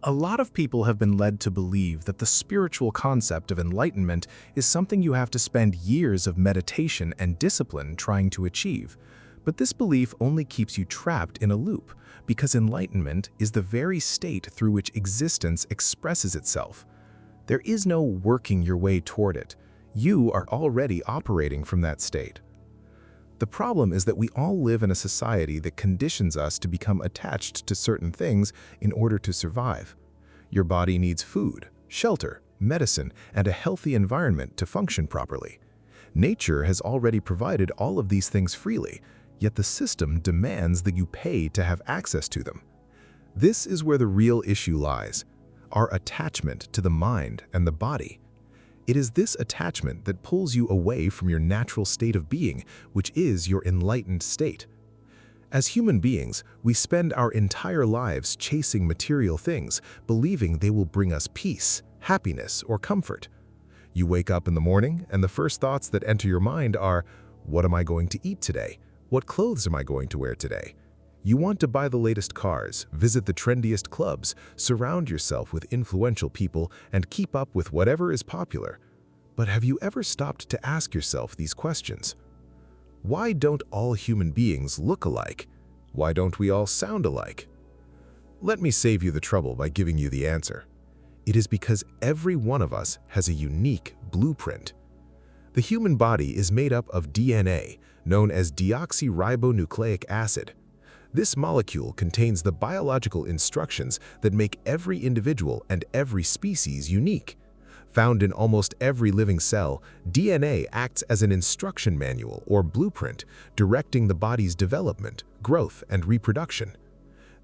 A lot of people have been led to believe that the spiritual concept of enlightenment is something you have to spend years of meditation and discipline trying to achieve. But this belief only keeps you trapped in a loop, because enlightenment is the very state through which existence expresses itself. There is no working your way toward it. You are already operating from that state. The problem is that we all live in a society that conditions us to become attached to certain things in order to survive. Your body needs food, shelter, medicine, and a healthy environment to function properly. Nature has already provided all of these things freely, yet the system demands that you pay to have access to them. This is where the real issue lies, our attachment to the mind and the body. It is this attachment that pulls you away from your natural state of being, which is your enlightened state. As human beings, we spend our entire lives chasing material things, believing they will bring us peace, happiness, or comfort. You wake up in the morning, and the first thoughts that enter your mind are, what am I going to eat today? What clothes am I going to wear today? You want to buy the latest cars, visit the trendiest clubs, surround yourself with influential people, and keep up with whatever is popular. But have you ever stopped to ask yourself these questions? Why don't all human beings look alike? Why don't we all sound alike? Let me save you the trouble by giving you the answer. It is because every one of us has a unique blueprint. The human body is made up of DNA, known as deoxyribonucleic acid. This molecule contains the biological instructions that make every individual and every species unique. Found in almost every living cell, DNA acts as an instruction manual or blueprint, directing the body's development, growth, and reproduction.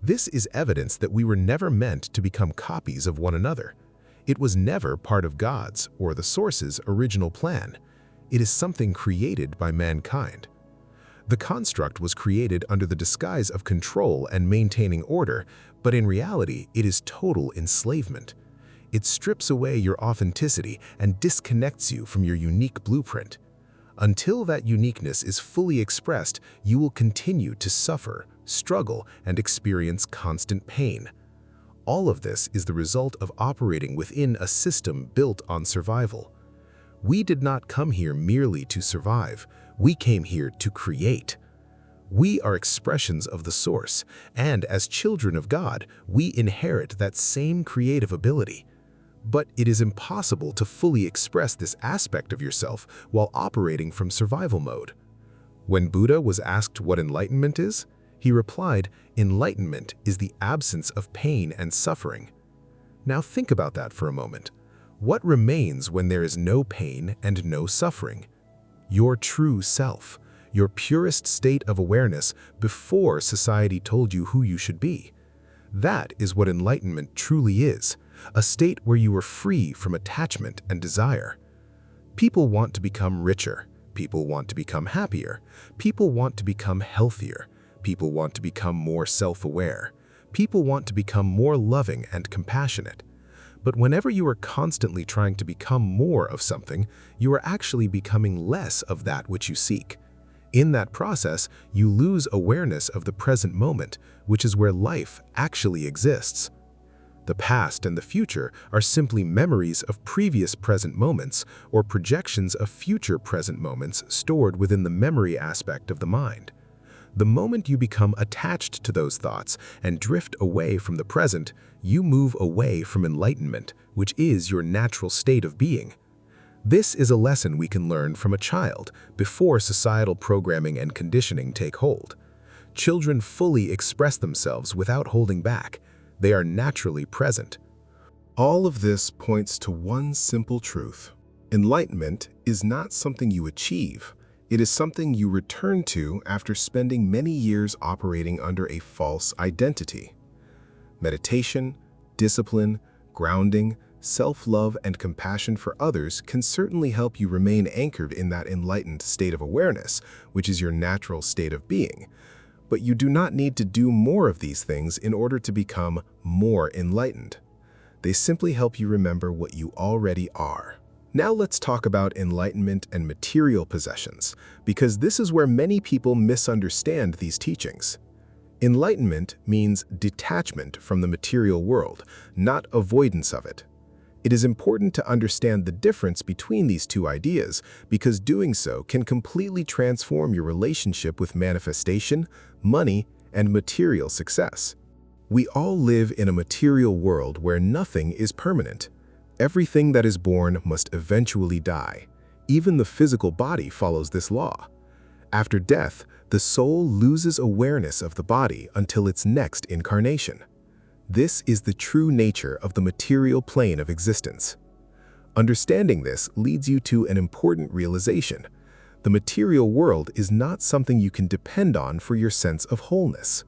This is evidence that we were never meant to become copies of one another. It was never part of God's or the Source's original plan. It is something created by mankind. The construct was created under the disguise of control and maintaining order, but in reality, it is total enslavement. It strips away your authenticity and disconnects you from your unique blueprint. Until that uniqueness is fully expressed, you will continue to suffer, struggle, and experience constant pain. All of this is the result of operating within a system built on survival. We did not come here merely to survive. We came here to create. We are expressions of the Source, and as children of God, we inherit that same creative ability. But it is impossible to fully express this aspect of yourself while operating from survival mode. When Buddha was asked what enlightenment is, he replied, "Enlightenment is the absence of pain and suffering." Now think about that for a moment. What remains when there is no pain and no suffering? Your true self, your purest state of awareness before society told you who you should be. That is what enlightenment truly is, a state where you are free from attachment and desire. People want to become richer. People want to become happier. People want to become healthier. People want to become more self-aware. People want to become more loving and compassionate. But whenever you are constantly trying to become more of something, you are actually becoming less of that which you seek. In that process, you lose awareness of the present moment, which is where life actually exists. The past and the future are simply memories of previous present moments or projections of future present moments stored within the memory aspect of the mind. The moment you become attached to those thoughts and drift away from the present, you move away from enlightenment, which is your natural state of being. This is a lesson we can learn from a child before societal programming and conditioning take hold. Children fully express themselves without holding back. They are naturally present. All of this points to one simple truth. Enlightenment is not something you achieve. It is something you return to after spending many years operating under a false identity. Meditation, discipline, grounding, self-love, and compassion for others can certainly help you remain anchored in that enlightened state of awareness, which is your natural state of being. But you do not need to do more of these things in order to become more enlightened. They simply help you remember what you already are. Now let's talk about enlightenment and material possessions, because this is where many people misunderstand these teachings. Enlightenment means detachment from the material world, not avoidance of it. It is important to understand the difference between these two ideas because doing so can completely transform your relationship with manifestation, money, and material success. We all live in a material world where nothing is permanent. Everything that is born must eventually die. Even the physical body follows this law. After death, the soul loses awareness of the body until its next incarnation. This is the true nature of the material plane of existence. Understanding this leads you to an important realization. The material world is not something you can depend on for your sense of wholeness.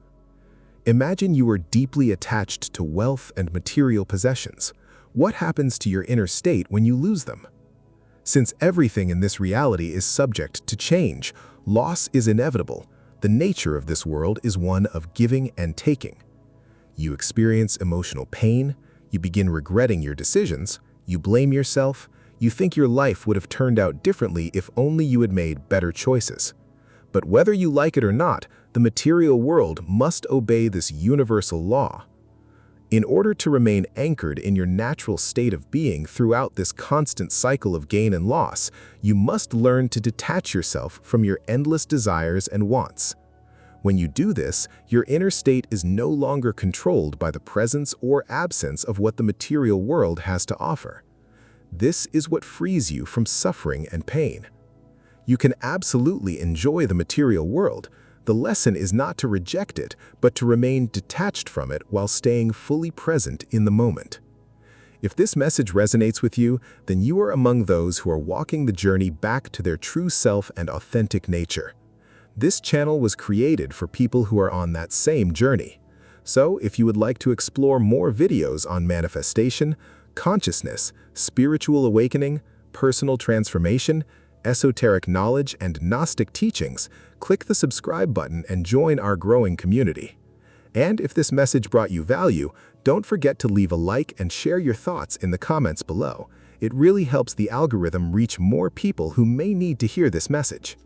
Imagine you are deeply attached to wealth and material possessions. What happens to your inner state when you lose them? Since everything in this reality is subject to change, loss is inevitable. The nature of this world is one of giving and taking. You experience emotional pain, you begin regretting your decisions, you blame yourself, you think your life would have turned out differently if only you had made better choices. But whether you like it or not, the material world must obey this universal law. In order to remain anchored in your natural state of being throughout this constant cycle of gain and loss, you must learn to detach yourself from your endless desires and wants. When you do this, your inner state is no longer controlled by the presence or absence of what the material world has to offer. This is what frees you from suffering and pain. You can absolutely enjoy the material world. The lesson is not to reject it, but to remain detached from it while staying fully present in the moment. If this message resonates with you, then you are among those who are walking the journey back to their true self and authentic nature. This channel was created for people who are on that same journey. So, if you would like to explore more videos on manifestation, consciousness, spiritual awakening, personal transformation, esoteric knowledge, and Gnostic teachings, click the subscribe button and join our growing community. And if this message brought you value, don't forget to leave a like and share your thoughts in the comments below. It really helps the algorithm reach more people who may need to hear this message.